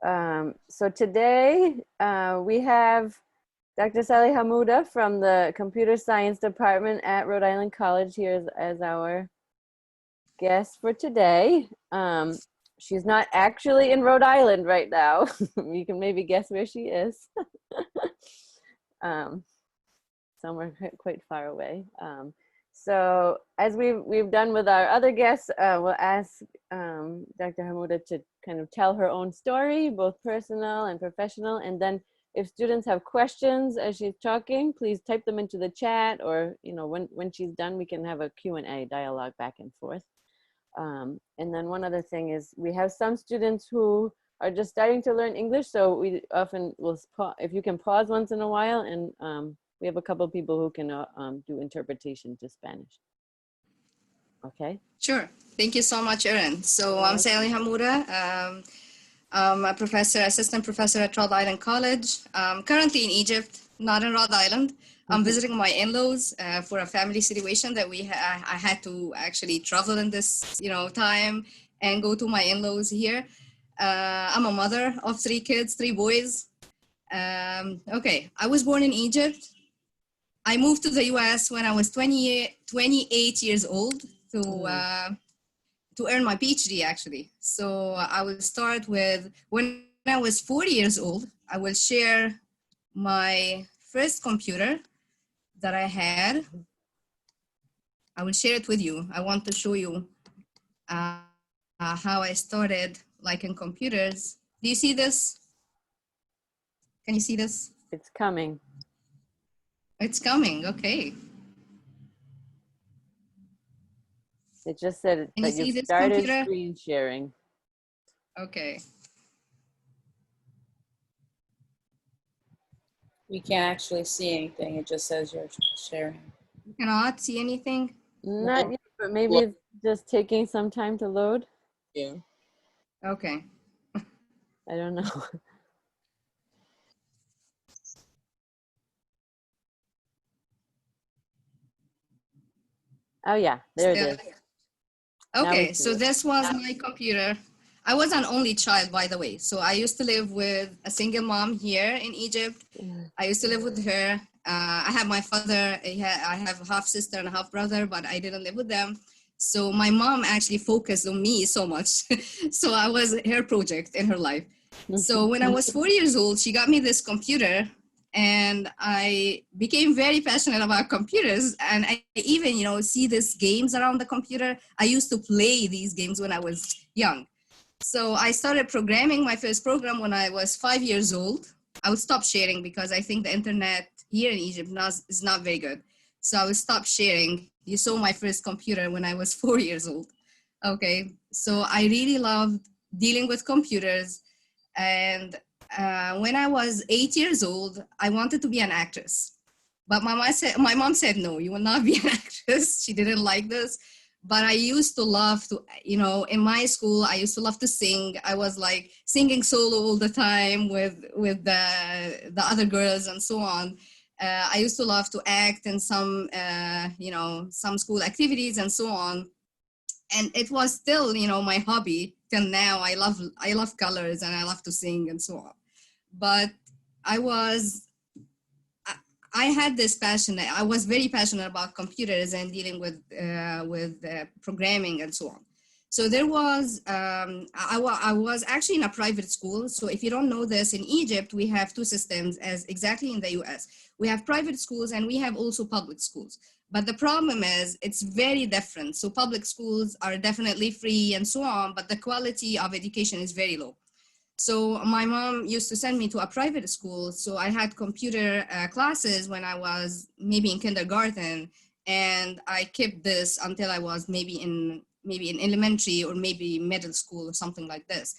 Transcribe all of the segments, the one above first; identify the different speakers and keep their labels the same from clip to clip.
Speaker 1: So today we have Dr. Sally Hamouda from the Computer Science Department at Rhode Island College here as our guest for today. She's not actually in Rhode Island right now. You can maybe guess where she is. Somewhere quite far away. So as we've done with our other guests, we'll ask Dr. Hamouda to kind of tell her own story, both personal and professional. And then if students have questions as she's talking, please type them into the chat, or when she's done, we can have a Q&A dialogue back and forth. And then one other thing is we have some students who are just starting to learn English. So we often will, if you can pause once in a while, and we have a couple of people who can do interpretation to Spanish. Okay.
Speaker 2: Sure. Thank you so much, Erin. So I'm Sally Hamouda. I'm a assistant professor at Rhode Island College. Currently in Egypt, not in Rhode Island. I'm visiting my in-laws for a family situation that I had to actually travel in this time and go to my in-laws here. I'm a mother of 3 kids, 3 boys. Okay, I was born in Egypt. I moved to the US when I was 28 years old to earn my PhD actually. So I will start with when I was 40 years old. I will share my first computer that I had. I will share it with you. I want to show you how I started like in computers. Do you see this? Can you see this?
Speaker 1: It's coming.
Speaker 2: It's coming, okay.
Speaker 1: It just said that you started screen sharing.
Speaker 2: Okay.
Speaker 3: We can't actually see anything. It just says you're sharing.
Speaker 2: You cannot see anything?
Speaker 1: Not yet, but maybe it's just taking some time to load.
Speaker 3: Yeah.
Speaker 2: Okay.
Speaker 1: I don't know. Oh yeah, there it is.
Speaker 2: Okay, so this was my computer. I was an only child, by the way. So I used to live with a single mom here in Egypt. I used to live with her. I have my father, I have a half sister and a half brother, but I didn't live with them. So my mom actually focused on me so much. So I was her project in her life. So when I was 4 years old, she got me this computer, and I became very passionate about computers. And I even, see these games around the computer. I used to play these games when I was young. So I started programming my first program when I was 5 years old. I would stop sharing because I think the internet here in Egypt is not very good. So I would stop sharing. You saw my first computer when I was 4 years old. Okay, so I really loved dealing with computers. And when I was 8 years old, I wanted to be an actress. But my mom said, no, you will not be an actress. She didn't like this. But I used to love to, in my school, I used to love to sing. I was like singing solo all the time with the other girls and so on. I used to love to act in some, some school activities and so on. And it was still, my hobby till now. I love colors and I love to sing and so on. But I had this passion. I was very passionate about computers and dealing with programming and so on. So there was, I was actually in a private school. So if you don't know this, in Egypt, we have 2 systems as exactly in the US. We have private schools and we have also public schools. But the problem is it's very different. So public schools are definitely free and so on, but the quality of education is very low. So my mom used to send me to a private school. So I had computer classes when I was maybe in kindergarten, and I kept this until I was maybe in elementary or maybe middle school or something like this.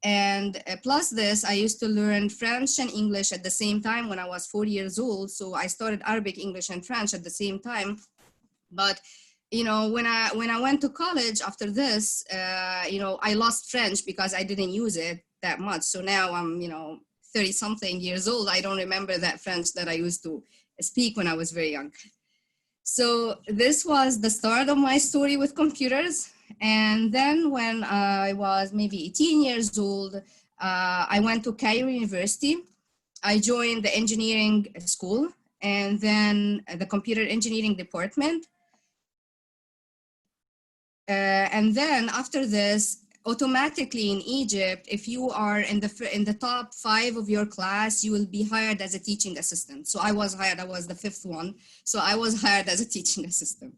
Speaker 2: And plus this, I used to learn French and English at the same time when I was 4 years old. So I started Arabic, English, and French at the same time. But when I went to college after this, I lost French because I didn't use it that much. So now I'm, 30 something years old. I don't remember that French that I used to speak when I was very young. So this was the start of my story with computers. And then when I was maybe 18 years old, I went to Cairo University. I joined the engineering school and then the computer engineering department. And then after this, automatically in Egypt, if you are in the top 5 of your class, you will be hired as a teaching assistant. So I was hired, I was the 5th one. So I was hired as a teaching assistant.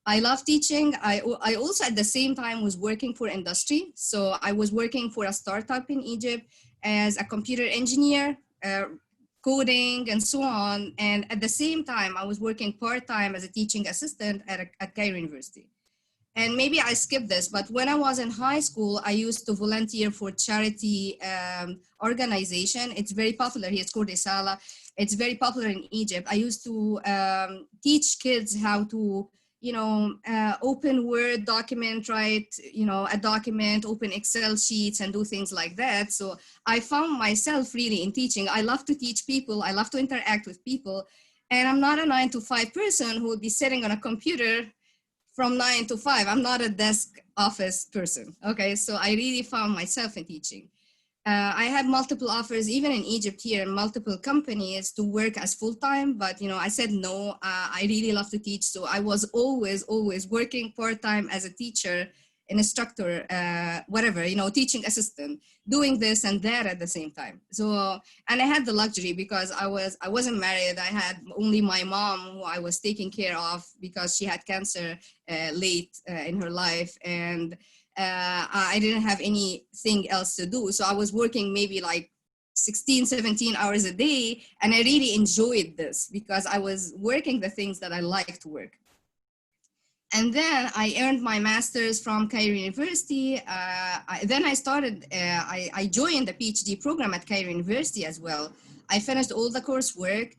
Speaker 2: I love teaching. I also at the same time was working for industry. So I was working for a startup in Egypt as a computer engineer, coding and so on. And at the same time, I was working part-time as a teaching assistant at Cairo University. And maybe I skipped this, but when I was in high school, I used to volunteer for charity organization. It's very popular here. It's called Isala. It's very popular in Egypt. I used to teach kids how to, open Word document, write, a document, open Excel sheets and do things like that. So I found myself really in teaching. I love to teach people. I love to interact with people. And I'm not a 9-to-5 person who would be sitting on a computer from 9 to 5. I'm not a desk office person. Okay, so I really found myself in teaching. I had multiple offers, even in Egypt here, multiple companies to work as full-time, but I said no. I really love to teach, so I was always working part-time as a teacher, an instructor, whatever, teaching assistant, doing this and that at the same time. So, and I had the luxury because I wasn't married. I had only my mom who I was taking care of because she had cancer late in her life, and I didn't have anything else to do. So I was working maybe like 16, 17 hours a day, and I really enjoyed this because I was working the things that I like to work. And then I earned my master's from Cairo University. Then I started, I joined the PhD program at Cairo University as well. I finished all the coursework,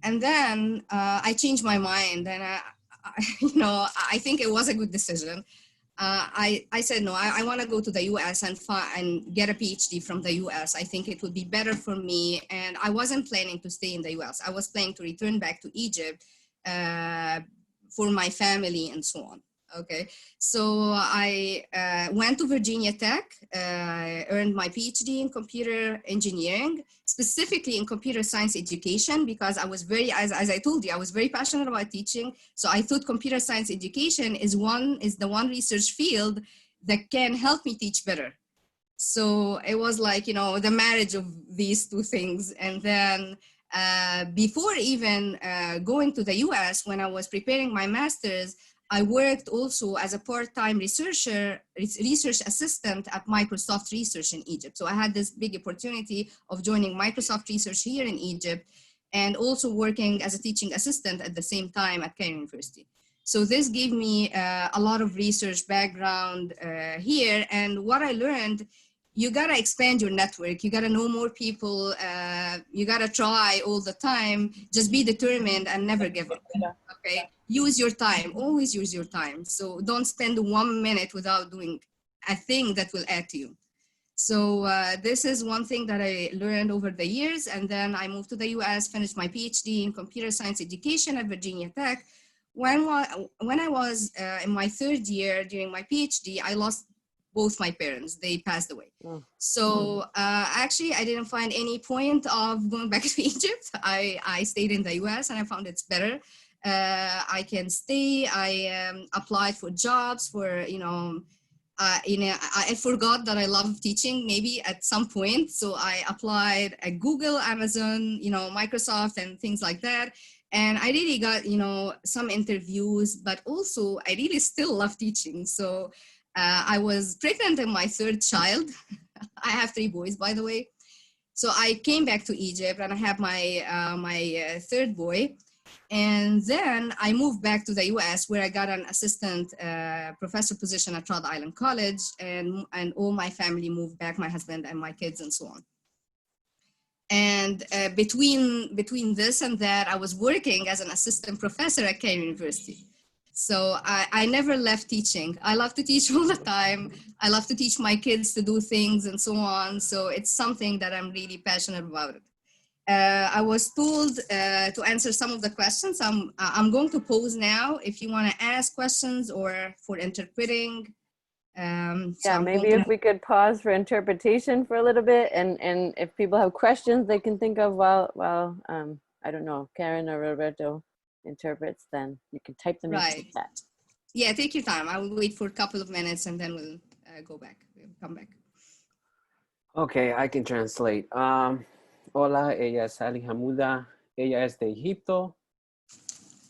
Speaker 2: and then I changed my mind, and I think it was a good decision. I said, no, I want to go to the US and get a PhD from the US. I think it would be better for me. And I wasn't planning to stay in the US. I was planning to return back to Egypt for my family and so on. Okay, so I went to Virginia Tech, earned my PhD in computer engineering, specifically in computer science education, because I was as I told you, I was very passionate about teaching. So I thought computer science education is the one research field that can help me teach better. So it was like, the marriage of these two things. And then before even going to the US, when I was preparing my master's, I worked also as a part-time research assistant at Microsoft Research in Egypt. So I had this big opportunity of joining Microsoft Research here in Egypt and also working as a teaching assistant at the same time at Cairo University. So this gave me a lot of research background here. And what I learned, you gotta expand your network. You gotta know more people. You gotta try all the time. Just be determined and never give up. Okay. Use your time. Always use your time. So don't spend 1 minute without doing a thing that will add to you. So this is one thing that I learned over the years. And then I moved to the US, finished my PhD in computer science education at Virginia Tech. When I was in my 3rd year during my PhD, I lost both my parents. They passed away. Oh. So actually, I didn't find any point of going back to Egypt. I stayed in the US and I found it's better. I can stay. I applied for jobs for, I forgot that I love teaching maybe at some point. So I applied at Google, Amazon, Microsoft and things like that. And I really got, some interviews, but also I really still love teaching. So I was pregnant in my 3rd child. I have 3 boys, by the way. So I came back to Egypt and I have my 3rd boy. And then I moved back to the US where I got an assistant professor position at Rhode Island College, and all my family moved back, my husband and my kids and so on. And between this and that, I was working as an assistant professor at Cairo University. So I never left teaching. I love to teach all the time. I love to teach my kids to do things and so on. So it's something that I'm really passionate about. I was told to answer some of the questions. I'm going to pause now if you want to ask questions or for interpreting. So
Speaker 1: Yeah,
Speaker 2: I'm
Speaker 1: maybe
Speaker 2: going
Speaker 1: if we could pause for interpretation for a little bit, and if people have questions they can think of while I don't know, Karen or Roberto interprets, then you can type them into the
Speaker 2: Right.
Speaker 1: chat.
Speaker 2: Yeah, take your time. I will wait for a couple of minutes and then we'll go back. We'll come back.
Speaker 4: Okay, I can translate. Hola, ella es Ali Hamouda. Ella es de Egipto.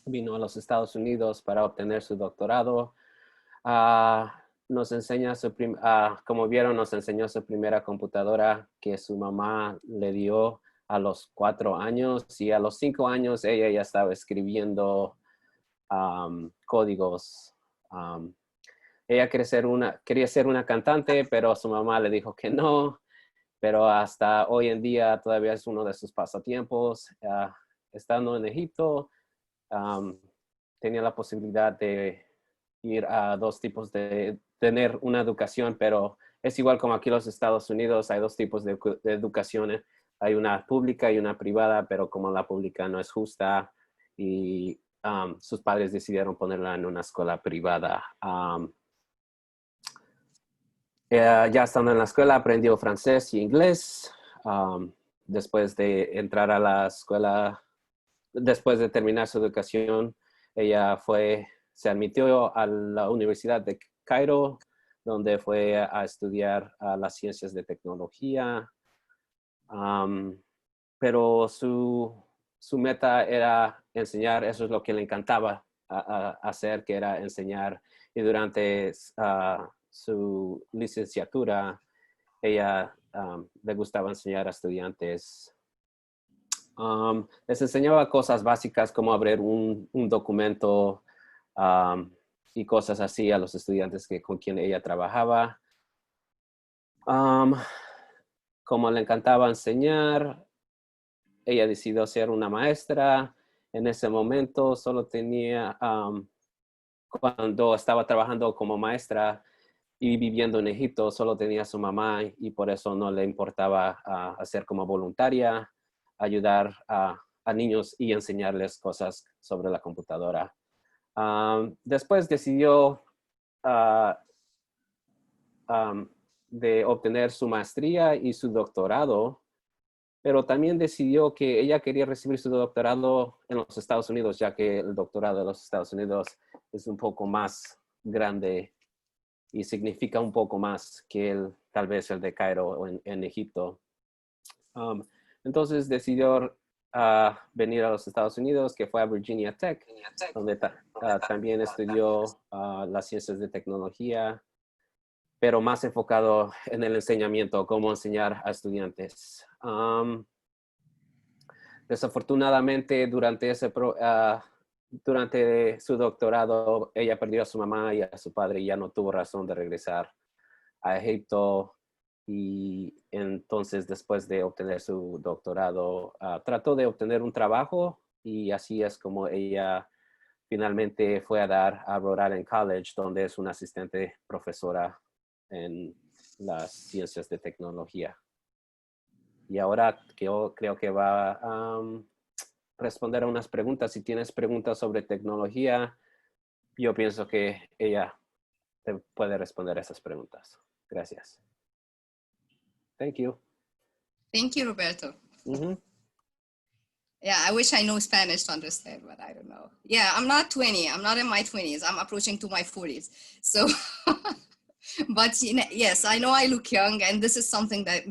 Speaker 4: Vino a los Estados Unidos para obtener su doctorado. Nos enseña como vieron, nos enseñó su primera computadora que su mamá le dio a los 4 años, y a los 5 años ella ya estaba escribiendo códigos. Ella quería ser una cantante, pero su mamá le dijo que no. Pero hasta hoy en día todavía es uno de sus pasatiempos. Estando en Egipto, tenía la posibilidad de ir a dos tipos de tener una educación, pero es igual como aquí en los Estados Unidos, hay dos tipos de educación. Hay una pública y una privada, pero como la pública no es justa, y sus padres decidieron ponerla en una escuela privada. Ya estando en la escuela aprendió francés y inglés. Después de entrar a la escuela, después de terminar su educación, ella se admitió a la Universidad de Cairo, donde fue a estudiar las ciencias de tecnología. Pero su meta era enseñar. Eso es lo que le encantaba hacer, que era enseñar. Y durante su licenciatura, ella le gustaba enseñar a estudiantes. Les enseñaba cosas básicas como abrir un documento y cosas así a los estudiantes con quien ella trabajaba. Como le encantaba enseñar, ella decidió ser una maestra. En ese momento solo tenía, cuando estaba trabajando como maestra y viviendo en Egipto, solo tenía a su mamá, y por eso no le importaba hacer como voluntaria, ayudar a niños y enseñarles cosas sobre la computadora. Después decidió de obtener su maestría y su doctorado, pero también decidió que ella quería recibir su doctorado en los Estados Unidos, ya que el doctorado de los Estados Unidos es un poco más grande y significa un poco más que tal vez el de Cairo o en Egipto. Entonces decidió venir a los Estados Unidos, que fue a Virginia Tech, donde también estudió las ciencias de tecnología, pero más enfocado en el enseñamiento, cómo enseñar a estudiantes. Desafortunadamente, durante su doctorado, ella perdió a su mamá y a su padre y ya no tuvo razón de regresar a Egipto. Y entonces, después de obtener su doctorado, trató de obtener un trabajo, y así es como ella finalmente fue a Rhode Island College, donde es una asistente profesora en las ciencias de tecnología. Y ahora yo creo que va a responder a unas preguntas. Si tienes preguntas sobre tecnología, yo pienso que ella te puede responder a esas preguntas. Gracias. Thank you.
Speaker 2: Thank you, Roberto.
Speaker 4: Mm-hmm.
Speaker 2: Yeah, I wish I know Spanish to understand, but I don't know. Yeah, I'm not 20. I'm not in my 20s. I'm approaching to my 40s. So, but yes, I know I look young, and this is something that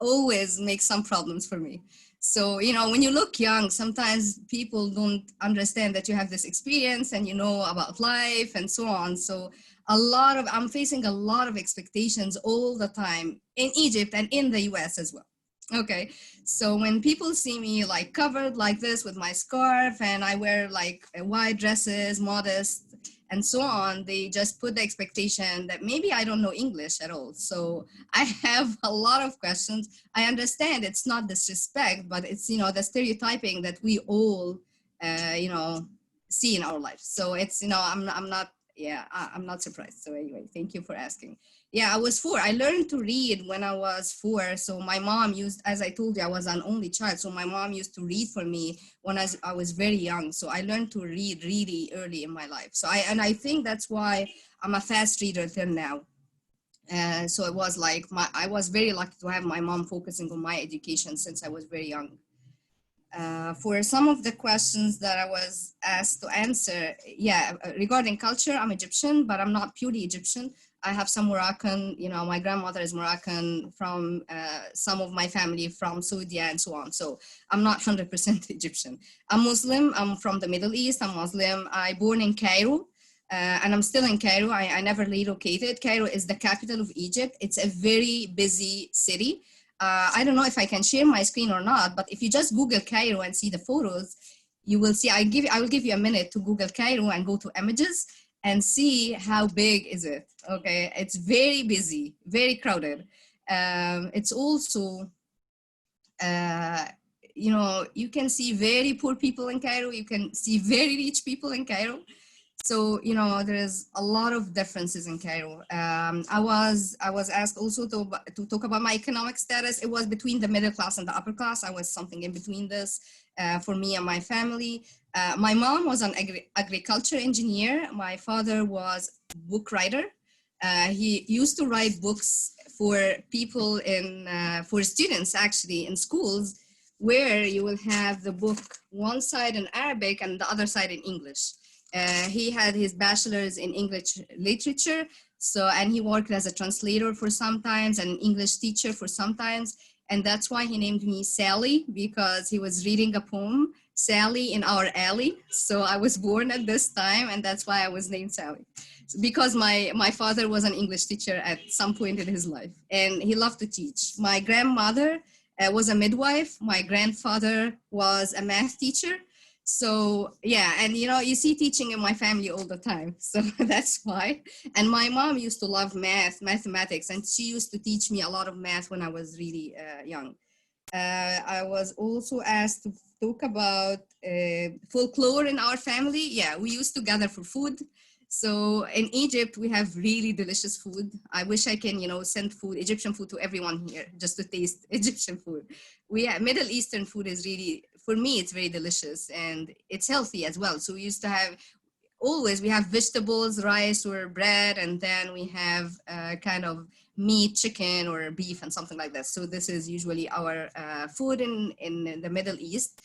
Speaker 2: always makes some problems for me. So, when you look young, sometimes people don't understand that you have this experience and you know about life and so on. So I'm facing a lot of expectations all the time in Egypt and in the US as well. Okay, so when people see me like covered like this with my scarf, and I wear like wide dresses, modest, and so on, they just put the expectation that maybe I don't know English at all. So I have a lot of questions. I understand it's not disrespect, but it's, the stereotyping that we all, see in our life. So it's, I'm not surprised. So anyway, thank you for asking. Yeah, I was 4. I learned to read when I was 4. So my mom used, as I told you, I was an only child. So my mom used to read for me when I was very young. So I learned to read really early in my life. So I think that's why I'm a fast reader till now. So it was like, I was very lucky to have my mom focusing on my education since I was very young. For some of the questions that I was asked to answer, yeah, regarding culture, I'm Egyptian, but I'm not purely Egyptian. I have some Moroccan, you know, my grandmother is Moroccan, from some of my family from Saudi and so on. So I'm not 100% Egyptian. I'm Muslim, I'm from the Middle East, I'm Muslim. I born in Cairo. And I'm still in Cairo. I never relocated. Cairo is the capital of Egypt. It's a very busy city. I don't know if I can share my screen or not, but if you just Google Cairo and see the photos, you will see, I will give you a minute to Google Cairo and go to images and see how big is it, okay? It's very busy, very crowded. It's also, you know, you can see very poor people in Cairo. You can see very rich people in Cairo. So, you know, there is a lot of differences in Cairo. I was asked also to talk about my economic status. It was between the middle class and the upper class. I was something in between this for me and my family. My mom was an agriculture engineer. My father was a book writer. He used to write books for people for students actually in schools, where you will have the book one side in Arabic and the other side in English. He had his bachelor's in English literature. So, and he worked as a translator for sometimes and an English teacher for sometimes. And that's why he named me Sally, because he was reading a poem, Sally in Our Alley. So I was born at this time, and that's why I was named Sally. Because my father was an English teacher at some point in his life, and he loved to teach. My grandmother was a midwife. My grandfather was a math teacher. So yeah, and you know, you see teaching in my family all the time, so that's why. And my mom used to love mathematics, and she used to teach me a lot of math when I was really young. I was also asked to talk about folklore in our family. Yeah, we used to gather for food. So in Egypt, we have really delicious food. I wish I can, you know, send food, Egyptian food, to everyone here just to taste Egyptian food. Middle Eastern food is really, for me, it's very delicious and it's healthy as well. So we used to have, we have vegetables, rice or bread, and then we have kind of meat, chicken or beef and something like that. So this is usually our food in the Middle East.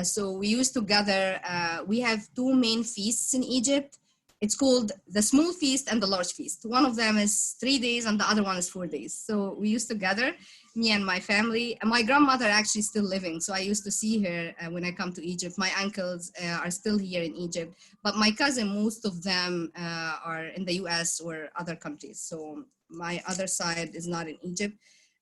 Speaker 2: So we used to gather, we have 2 main feasts in Egypt. It's called the small feast and the large feast. One of them is 3 days and the other one is 4 days. So we used to gather, me and my family. And my grandmother actually still living. So I used to see her when I come to Egypt. My uncles are still here in Egypt, but my cousin, most of them are in the US or other countries. So my other side is not in Egypt.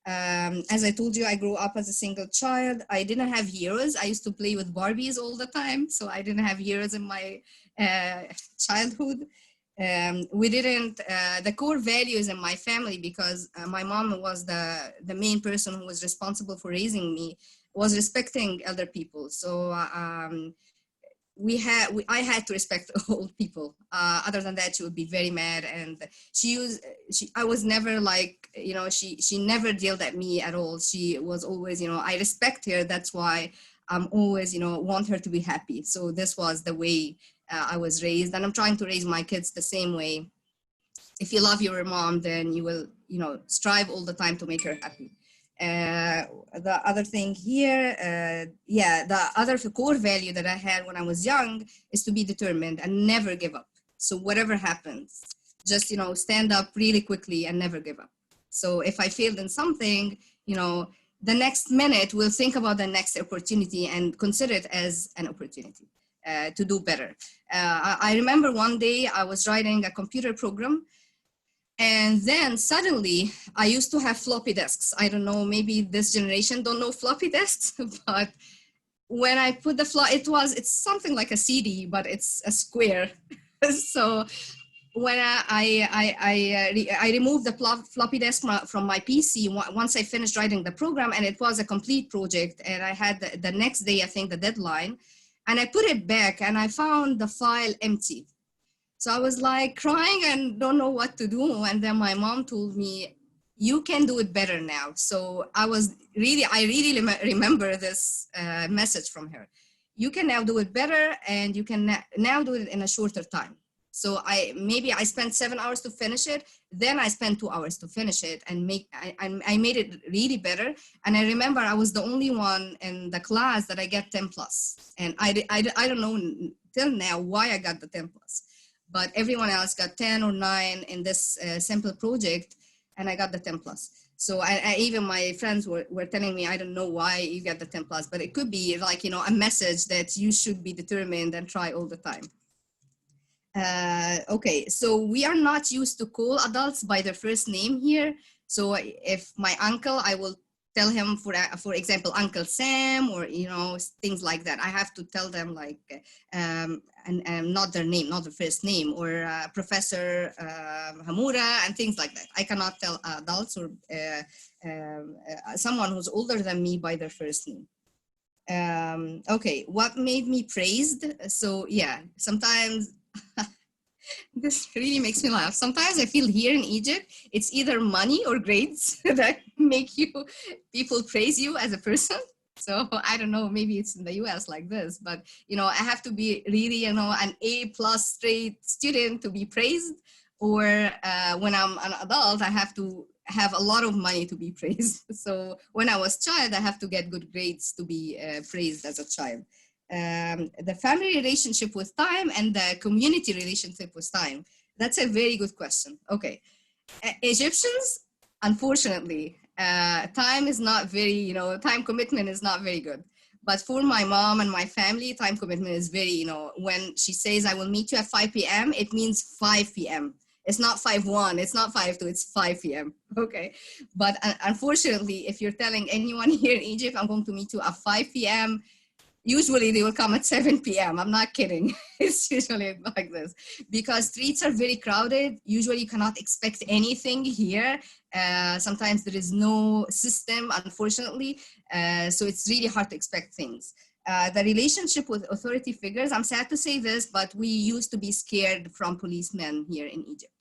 Speaker 2: As I told you, I grew up as a single child. I didn't have heroes. I used to play with Barbies all the time. So I didn't have heroes in my childhood. We didn't, the core values in my family, because my mom was the main person who was responsible for raising me, was respecting elder people. So I had to respect old people. Other than that, she would be very mad. And I was never like, you know, she never yelled at me at all. She was always, you know, I respect her. That's why I'm always, you know, want her to be happy. So this was the way I was raised, and I'm trying to raise my kids the same way. If you love your mom, then you will, you know, strive all the time to make her happy. The other thing here, the other core value that I had when I was young is to be determined and never give up. So whatever happens, just, you know, stand up really quickly and never give up. So if I failed in something, you know, the next minute we'll think about the next opportunity and consider it as an opportunity to do better. I remember one day I was writing a computer program, and then suddenly I used to have floppy disks. I don't know, maybe this generation don't know floppy disks, but when I put it's something like a CD, but it's a square. So when I removed the floppy disk from my PC once I finished writing the program, and it was a complete project, and I had the next day, I think, the deadline, and I put it back and I found the file empty. So I was like crying and don't know what to do. And then my mom told me, you can do it better now. So I really remember this message from her. You can now do it better, and you can now do it in a shorter time. So I spent 7 hours to finish it. Then I spent 2 hours to finish it, and I made it really better. And I remember I was the only one in the class that I get 10 plus. And I don't know till now why I got the 10 plus, but everyone else got 10 or 9 in this simple project, and I got the 10 plus. So even my friends were telling me, I don't know why you got the 10 plus, but it could be like, you know, a message that you should be determined and try all the time. Okay, so we are not used to call adults by their first name here. So if my uncle, I will tell him, for example, Uncle Sam, or, you know, things like that. I have to tell them like, and not their name, not their first name, or Professor Hamouda and things like that. I cannot tell adults or someone who's older than me by their first name. Okay, what made me praised? So yeah, sometimes this really makes me laugh. Sometimes I feel here in Egypt, it's either money or grades that make people praise you as a person. So I don't know, maybe it's in the US like this, but, you know, I have to be really, you know, an A+ straight student to be praised, or when I'm an adult, I have to have a lot of money to be praised. So when I was a child, I have to get good grades to be praised as a child. The family relationship with time and the community relationship with time. That's a very good question. Okay. Egyptians, unfortunately, time is not very, you know, time commitment is not very good. But for my mom and my family, time commitment is very, you know, when she says, I will meet you at 5 p.m., it means 5 p.m. It's not 5:1, it's not 5:2, it's 5 p.m. Okay. But unfortunately, if you're telling anyone here in Egypt, I'm going to meet you at 5 p.m., usually they will come at 7 p.m. I'm not kidding. It's usually like this because streets are very crowded. Usually you cannot expect anything here. Sometimes there is no system, unfortunately. So it's really hard to expect things. The relationship with authority figures, I'm sad to say this, but we used to be scared from policemen here in Egypt.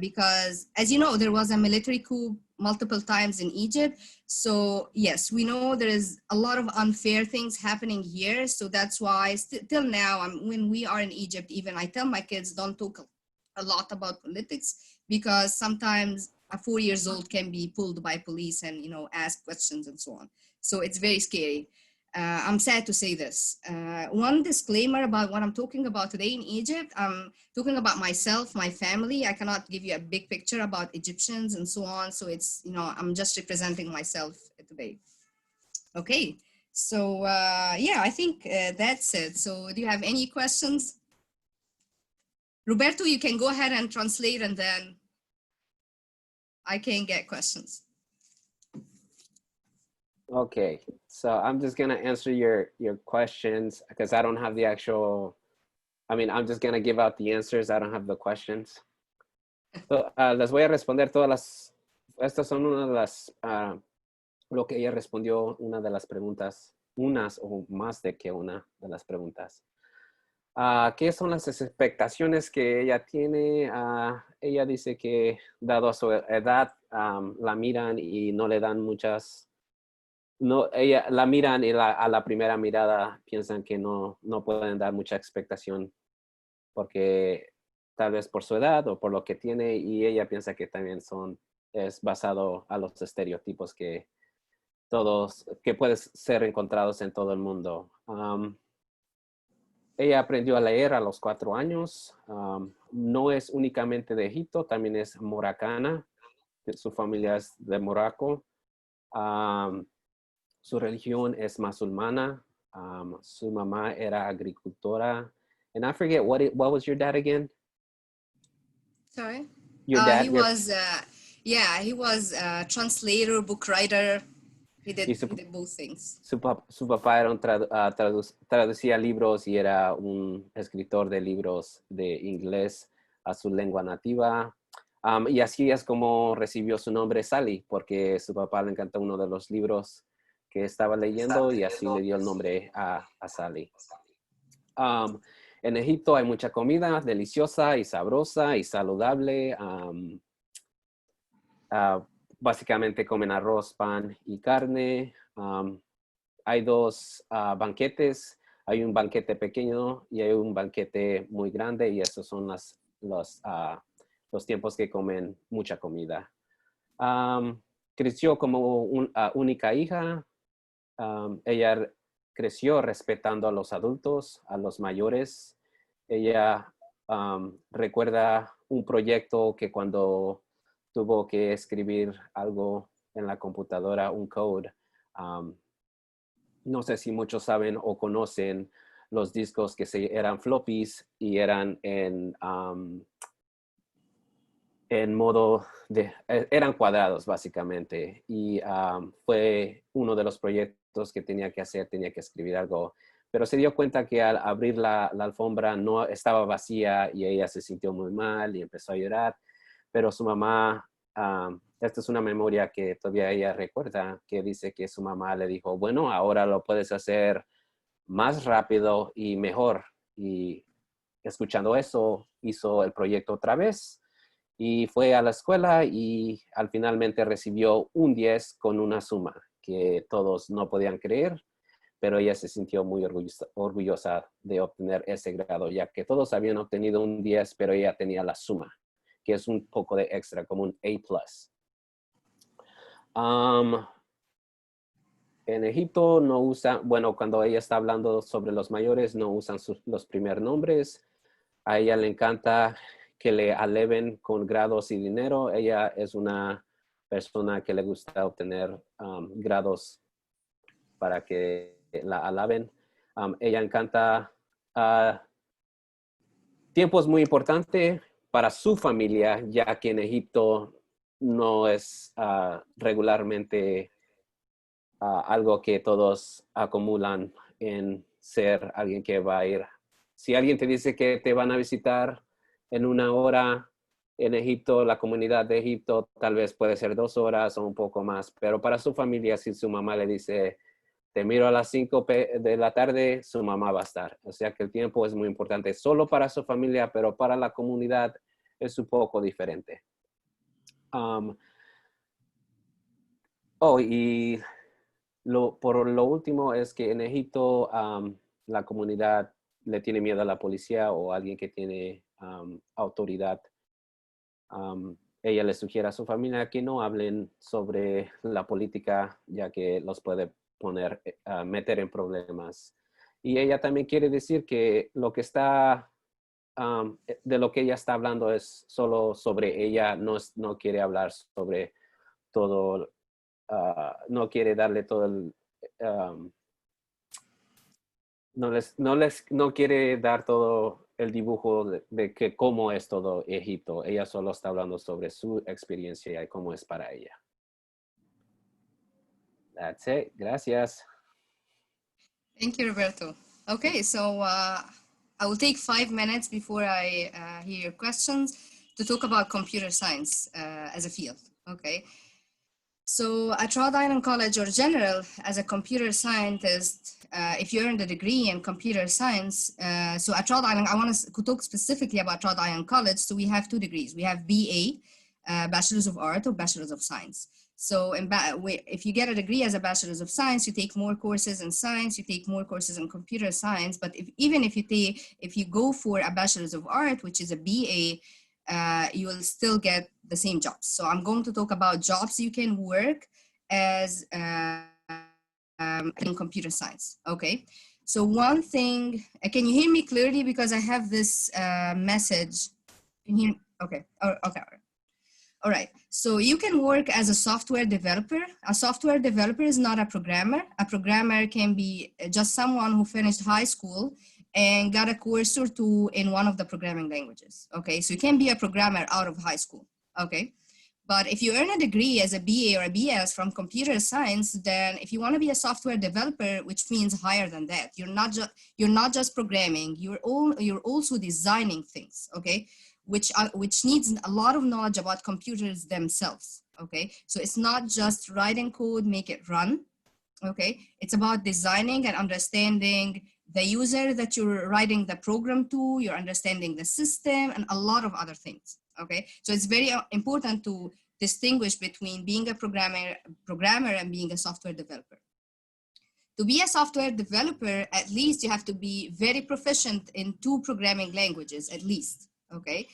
Speaker 2: Because, as you know, there was a military coup multiple times in Egypt. So yes, we know there is a lot of unfair things happening here. So that's why till now, when we are in Egypt, even I tell my kids, don't talk a lot about politics, because sometimes a 4-year-old can be pulled by police and, you know, ask questions and so on. So it's very scary. I'm sad to say this. One disclaimer about what I'm talking about today in Egypt, I'm talking about myself, my family. I cannot give you a big picture about Egyptians and so on. So it's, you know, I'm just representing myself today. Okay, so yeah, I think that's it. So do you have any questions? Roberto, you can go ahead and translate, and then I can get questions.
Speaker 4: Okay, so I'm just gonna answer your questions because I don't have the actual, I'm just gonna give out the answers. I don't have the questions. So, les voy a responder estas son una de las, lo que ella respondió, una de las preguntas, unas o más de que una de las preguntas. ¿Qué son las expectaciones que ella tiene? Ella dice que dado a su edad, la miran y no le dan muchas. No, ella la miran y a la primera mirada piensan que no pueden dar mucha expectación porque tal vez por su edad o por lo que tiene, y ella piensa que también es basado a los estereotipos que pueden ser encontrados en todo el mundo. Ella aprendió a leer a los 4 años. No es únicamente de Egipto, también es morocana. Su familia es de Morocco. Su religión es musulmana. Su mamá era agricultora. And I forget, what was your dad again?
Speaker 2: Sorry?
Speaker 4: Your dad?
Speaker 2: He was a translator, book writer. He did both things.
Speaker 4: Su papá era traducía libros y era un escritor de libros de inglés a su lengua nativa. Y así es como recibió su nombre Sally, porque su papá le encantó uno de los libros que estaba leyendo y así le dio el nombre a Sally. En Egipto hay mucha comida deliciosa y sabrosa y saludable. Básicamente comen arroz, pan y carne. Hay dos banquetes. Hay un banquete pequeño y hay un banquete muy grande, y esos son los tiempos que comen mucha comida. Creció como única hija. Ella creció respetando a los adultos, a los mayores. Ella recuerda un proyecto que cuando tuvo que escribir algo en la computadora, un code. No sé si muchos saben o conocen los discos que eran floppies y eran en modo eran cuadrados básicamente. Y fue uno de los proyectos que tenía que hacer, tenía que escribir algo. Pero se dio cuenta que al abrir la alfombra no estaba vacía y ella se sintió muy mal y empezó a llorar. Pero su mamá, esta es una memoria que todavía ella recuerda, que dice que su mamá le dijo, bueno, ahora lo puedes hacer más rápido y mejor. Y escuchando eso, hizo el proyecto otra vez y fue a la escuela y finalmente recibió un 10 con una suma que todos no podían creer, pero ella se sintió muy orgullosa de obtener ese grado, ya que todos habían obtenido un 10, pero ella tenía la suma, que es un poco de extra, como un A+. En Egipto no usan, bueno, cuando ella está hablando sobre los mayores, no usan los primeros nombres. A ella le encanta que le alaben con grados y dinero. Ella es una persona que le gusta obtener grados para que la alaben. Ella encanta tiempo es muy importante para su familia, ya que en Egipto no es regularmente algo que todos acumulan en ser alguien que va a ir. Si alguien te dice que te van a visitar en 1 hora en Egipto, la comunidad de Egipto, tal vez puede ser 2 horas o un poco más, pero para su familia, si su mamá le dice, te miro a las 5 de la tarde, su mamá va a estar. O sea que el tiempo es muy importante, solo para su familia, pero para la comunidad es un poco diferente. Y por lo último es que en Egipto la comunidad le tiene miedo a la policía o a alguien que tiene autoridad. Ella le sugiere a su familia que no hablen sobre la política, ya que los puede meter en problemas. Y ella también quiere decir que de lo que ella está hablando es solo sobre ella, no quiere hablar sobre todo. No quiere darle todo el no quiere dar todo el dibujo de que cómo es todo Egipto. Ella solo está hablando sobre su experiencia y cómo es para ella. That's it. Gracias.
Speaker 2: Thank you, Roberto. Okay, so I will take 5 minutes before I hear your questions to talk about computer science as a field. Okay. So at Rhode Island College or general, as a computer scientist, if you earned a degree in computer science, so at Rhode Island, I want to talk specifically about Rhode Island College. So we have 2 degrees. We have BA, Bachelor's of Art or Bachelor's of Science. So if you get a degree as a Bachelor's of Science, you take more courses in science, you take more courses in computer science. But even if you go for a Bachelor's of Art, which is a BA, you will still get the same jobs. So I'm going to talk about jobs you can work as in computer science. Okay. So one thing, can you hear me clearly? Because I have this message. Can you hear? Okay. Okay. All right. So you can work as a software developer. A software developer is not a programmer. A programmer can be just someone who finished high school and got a course or 2 in one of the programming languages. Okay, so you can be a programmer out of high school. Okay, but if you earn a degree as a BA or a BS from computer science, then if you want to be a software developer, which means higher than that, you're not just programming. You're also designing things. Okay, which needs a lot of knowledge about computers themselves. Okay, so it's not just writing code, make it run. Okay, it's about designing and understanding the user that you're writing the program to, you're understanding the system, and a lot of other things, okay? So it's very important to distinguish between being a programmer and being a software developer. To be a software developer, at least you have to be very proficient in 2 programming languages, at least, okay?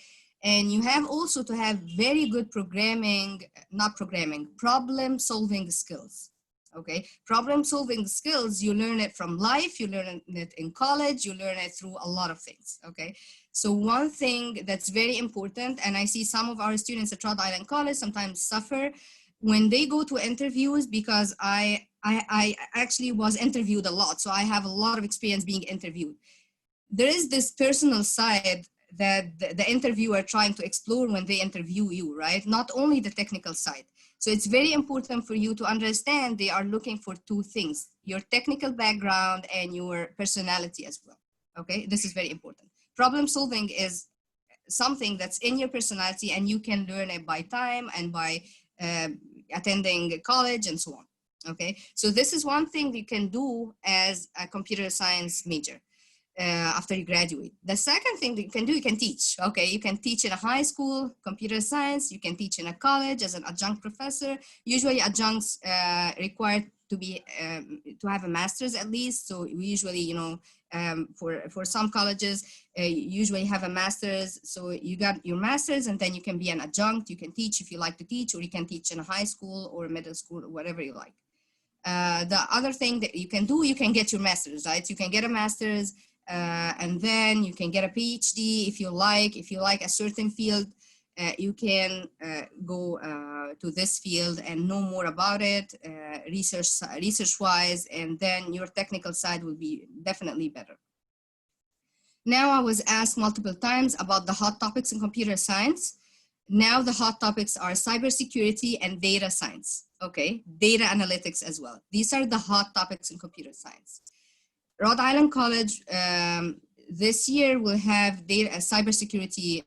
Speaker 2: And you have also to have very good problem-solving skills, okay? Problem-solving skills, you learn it from life, you learn it in college, you learn it through a lot of things, okay? So one thing that's very important, and I see some of our students at Rhode Island College sometimes suffer when they go to interviews, because I actually was interviewed a lot, so I have a lot of experience being interviewed. There is this personal side that the interviewer trying to explore when they interview you, right? Not only the technical side. So it's very important for you to understand they are looking for 2 things, your technical background and your personality as well, okay? This is very important. Problem solving is something that's in your personality, and you can learn it by time and by attending college and so on, okay? So this is one thing you can do as a computer science major after you graduate. The second thing that you can do, you can teach, okay? You can teach in a high school, computer science, you can teach in a college as an adjunct professor. Usually adjuncts required to be, to have a master's at least. So we usually, you know, for some colleges, you usually have a master's. So you got your master's and then you can be an adjunct. You can teach if you like to teach, or you can teach in a high school or middle school or whatever you like. The other thing that you can do, you can get your master's, right? You can get a master's and then you can get a PhD if you like. If you like a certain field, you can go to this field and know more about it research-wise, and then your technical side will be definitely better. Now, I was asked multiple times about the hot topics in computer science. Now the hot topics are cybersecurity and data science, okay? Data analytics as well. These are the hot topics in computer science. Rhode Island College this year will have a cybersecurity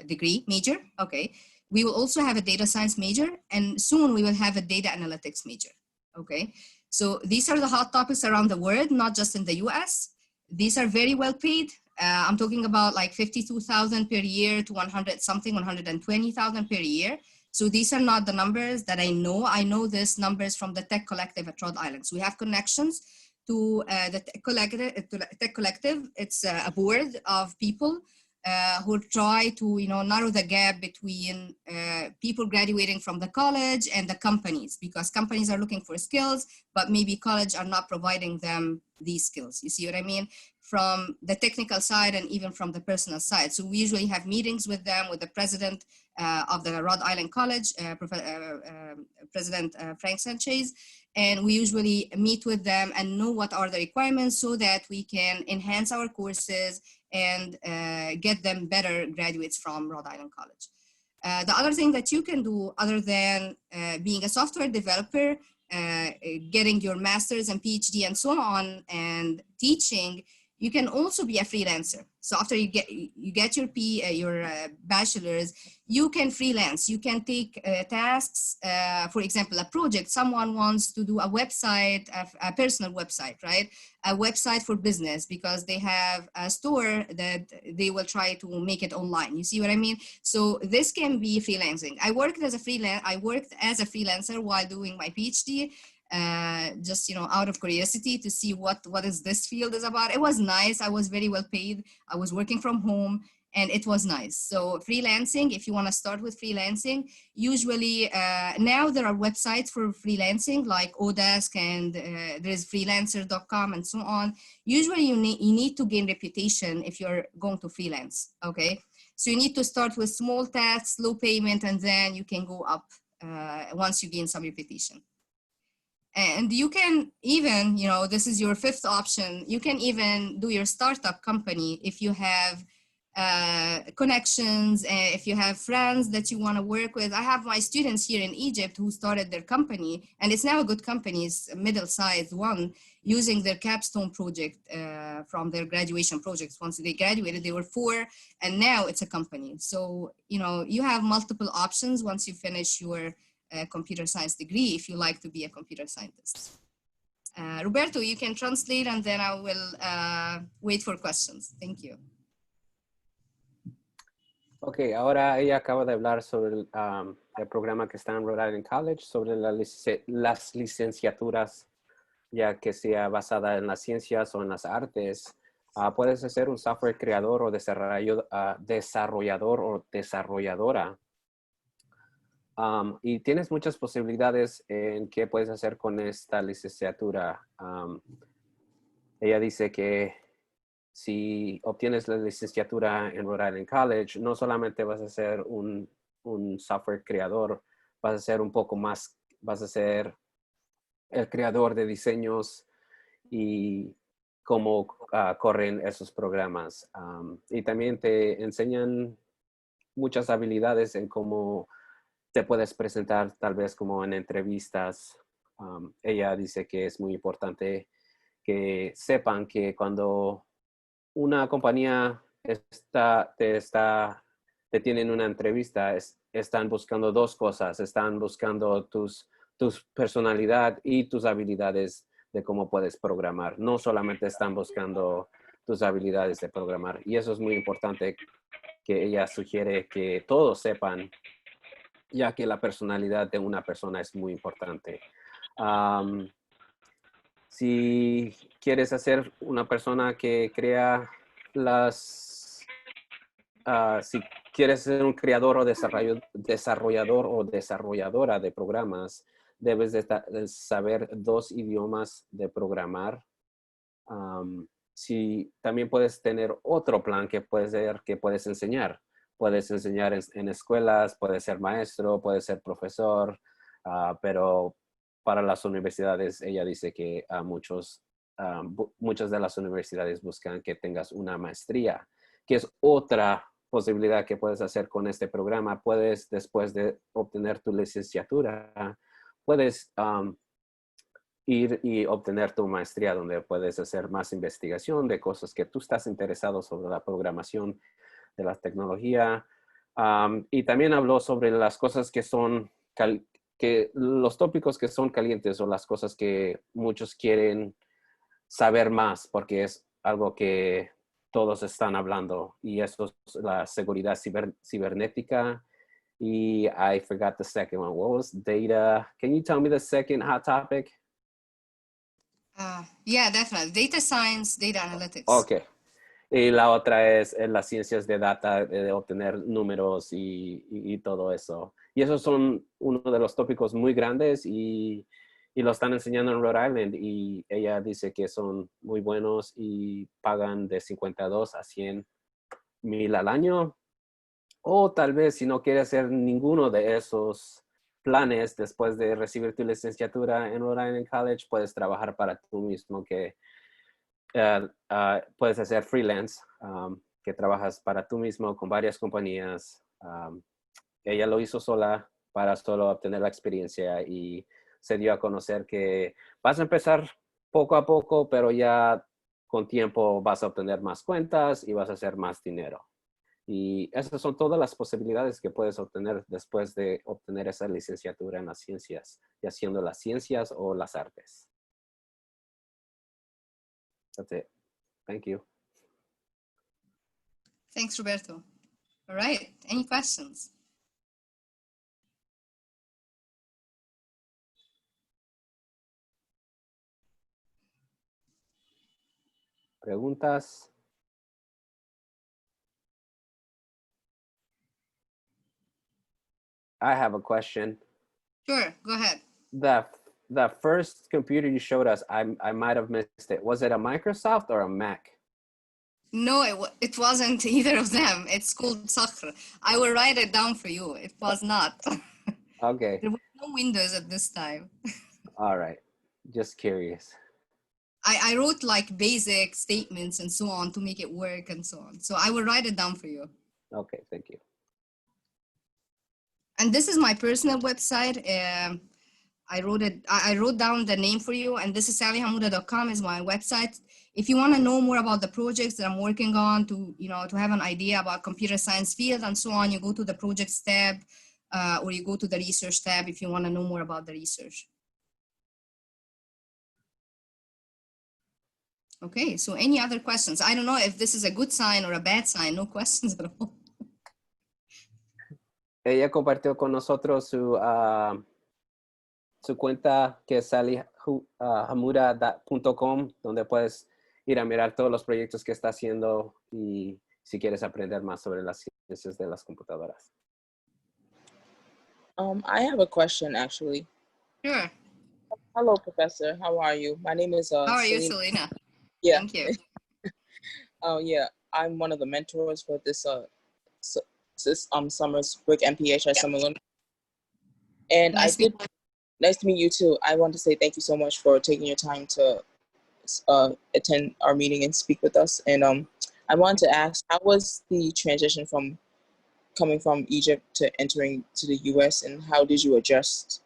Speaker 2: degree major, okay? We will also have a data science major, and soon we will have a data analytics major, okay? So these are the hot topics around the world, not just in the US. These are very well paid. I'm talking about like 52,000 per year to 120,000 per year. So these are not the numbers that I know. I know this numbers from the Tech Collective at Rhode Island. So we have connections to the Tech Collective. It's a board of people who try to, you know, narrow the gap between people graduating from the college and the companies, because companies are looking for skills, but maybe college are not providing them these skills. You see what I mean? From the technical side and even from the personal side. So we usually have meetings with them, with the president of the Rhode Island College, President Frank Sanchez, and we usually meet with them and know what are the requirements so that we can enhance our courses and get them better graduates from Rhode Island College. The other thing that you can do, other than being a software developer, getting your master's and PhD and so on, and teaching, you can also be a freelancer. So after you get your bachelor's, you can freelance. You can take tasks, for example, a project. Someone wants to do a website, a personal website, right? A website for business, because they have a store that they will try to make it online. You see what I mean? So this can be freelancing. I worked as a freelancer while doing my PhD. Just, you know, out of curiosity to see what is this field is about. It was nice. I was very well paid. I was working from home and it was nice. So freelancing, if you want to start with freelancing, usually now there are websites for freelancing like Odesk, and there's freelancer.com and so on. Usually you need to gain reputation if you're going to freelance, okay? So you need to start with small tasks, low payment, and then you can go up once you gain some reputation. And you can even, you know, this is your 5th option. You can even do your startup company if you have connections, if you have friends that you want to work with. I have my students here in Egypt who started their company, and it's now a good company, it's a middle-sized one, using their capstone project from their graduation projects. Once they graduated, they were 4, and now it's a company. So, you know, you have multiple options once you finish your computer science degree if you like to be a computer scientist. Roberto, you can translate and then I will wait for questions. Thank you.
Speaker 4: Ok, ahora ella acaba de hablar sobre el programa que está en Rhode Island College, sobre las licenciaturas, ya que sea basada en las ciencias o en las artes. Puedes ser un software creador o desarrollador o desarrolladora. Y tienes muchas posibilidades en qué puedes hacer con esta licenciatura. Ella dice que si obtienes la licenciatura en Rhode Island College, no solamente vas a ser un software creador, vas a ser un poco más, vas a ser el creador de diseños y cómo corren esos programas. Y también te enseñan muchas habilidades en cómo te puedes presentar tal vez como en entrevistas. Ella dice que es muy importante que sepan que cuando una compañía te tienen una entrevista, están buscando dos cosas. Están buscando tus personalidad y tus habilidades de cómo puedes programar. No solamente están buscando tus habilidades de programar. Y eso es muy importante que ella sugiere que todos sepan, ya que la personalidad de una persona es muy importante. Si quieres hacer una persona que crea si quieres ser un creador o desarrollador o desarrolladora de programas, debes de saber 2 idiomas de programar. Si también puedes tener otro plan que puede ser que puedes enseñar. Puedes enseñar en escuelas, puedes ser maestro, puedes ser profesor, pero para las universidades, ella dice que muchas de las universidades buscan que tengas una maestría, que es otra posibilidad que puedes hacer con este programa. Puedes, después de obtener tu licenciatura, puedes ir y obtener tu maestría, donde puedes hacer más investigación de cosas que tú estás interesado sobre la programación de la tecnología. Y también habló sobre las cosas que son los tópicos que son calientes o las cosas que muchos quieren saber más, porque es algo que todos están hablando, y eso es la seguridad cibernética. Y I forgot the second one. What was data? Can you tell me the second hot topic?
Speaker 2: Yeah, definitely. Data science, data analytics.
Speaker 4: Okay. Y la otra es las ciencias de data, de obtener números y todo eso. Y esos son uno de los tópicos muy grandes y lo están enseñando en Rhode Island. Y ella dice que son muy buenos y pagan de 52 a 100 mil al año. O tal vez si no quieres hacer ninguno de esos planes después de recibir tu licenciatura en Rhode Island College, puedes trabajar para tú mismo, que puedes hacer freelance, que trabajas para tú mismo con varias compañías. Ella lo hizo sola para solo obtener la experiencia y se dio a conocer que vas a empezar poco a poco, pero ya con tiempo vas a obtener más cuentas y vas a hacer más dinero. Y esas son todas las posibilidades que puedes obtener después de obtener esa licenciatura en las ciencias, ya siendo las ciencias o las artes. That's it. Thank you.
Speaker 2: Thanks, Roberto. All right, any questions?
Speaker 4: ¿Preguntas? I have a question.
Speaker 2: Sure, go ahead.
Speaker 4: The first computer you showed us, I might have missed it. Was it a Microsoft or a Mac?
Speaker 2: No, it wasn't either of them. It's called Sakhr. I will write it down for you. It was not.
Speaker 4: Okay.
Speaker 2: There was no Windows at this time.
Speaker 4: All right. Just curious.
Speaker 2: I wrote like basic statements and so on to make it work and so on. So I will write it down for you.
Speaker 4: Okay, thank you.
Speaker 2: And this is my personal website. I wrote down the name for you, and this is sallyhamouda.com is my website. If you want to know more about the projects that I'm working on, to have an idea about computer science field and so on, you go to the projects tab, or you go to the research tab if you want to know more about the research. Okay, so any other questions? I don't know if this is a good sign or a bad sign. No questions at all.
Speaker 4: Ella compartió con nosotros su cuenta que es hamouda.com, donde puedes ir a mirar todos los proyectos que está haciendo y si quieres aprender más sobre las ciencias de las computadoras.
Speaker 3: I have a question actually.
Speaker 2: Sure.
Speaker 3: Hello, Professor. How are you? My name is
Speaker 2: How are you,
Speaker 3: Selena.
Speaker 2: Selena?
Speaker 3: Yeah.
Speaker 2: Thank you.
Speaker 3: Oh yeah, I'm one of the mentors for this summer's RIC-MPHS summer learning. And
Speaker 2: Nice
Speaker 3: nice to meet you too. I want to say thank you so much for taking your time to attend our meeting and speak with us. And I wanted to ask, how was the transition from coming from Egypt to entering to the U.S. and how did you adjust,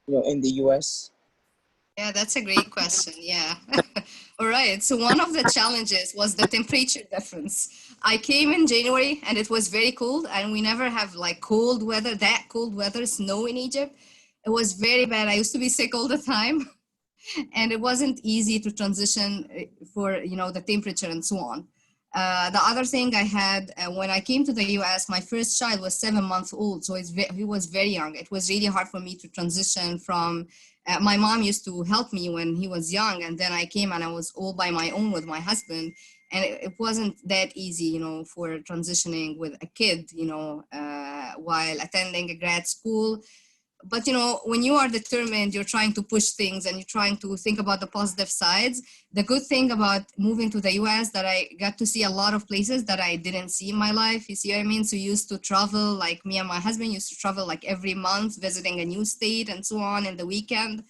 Speaker 3: in the U.S.?
Speaker 2: Yeah, that's a great question. Yeah. All right. So one of the challenges was the temperature difference. I came in January and it was very cold, and we never have like cold weather, snow in Egypt. It was very bad. I used to be sick all the time, and it wasn't easy to transition for, the temperature and so on. The other thing I had when I came to the US, my first child was 7 months old. So he was very young. It was really hard for me to transition from, my mom used to help me when he was young. And then I came and I was all by my own with my husband. And it wasn't that easy, for transitioning with a kid, while attending a grad school. But when you are determined, you're trying to push things and you're trying to think about the positive sides. The good thing about moving to the US that I got to see a lot of places that I didn't see in my life. You see what I mean? So you used to travel, like me and my husband used to travel like every month, visiting a new state and so on in the weekend.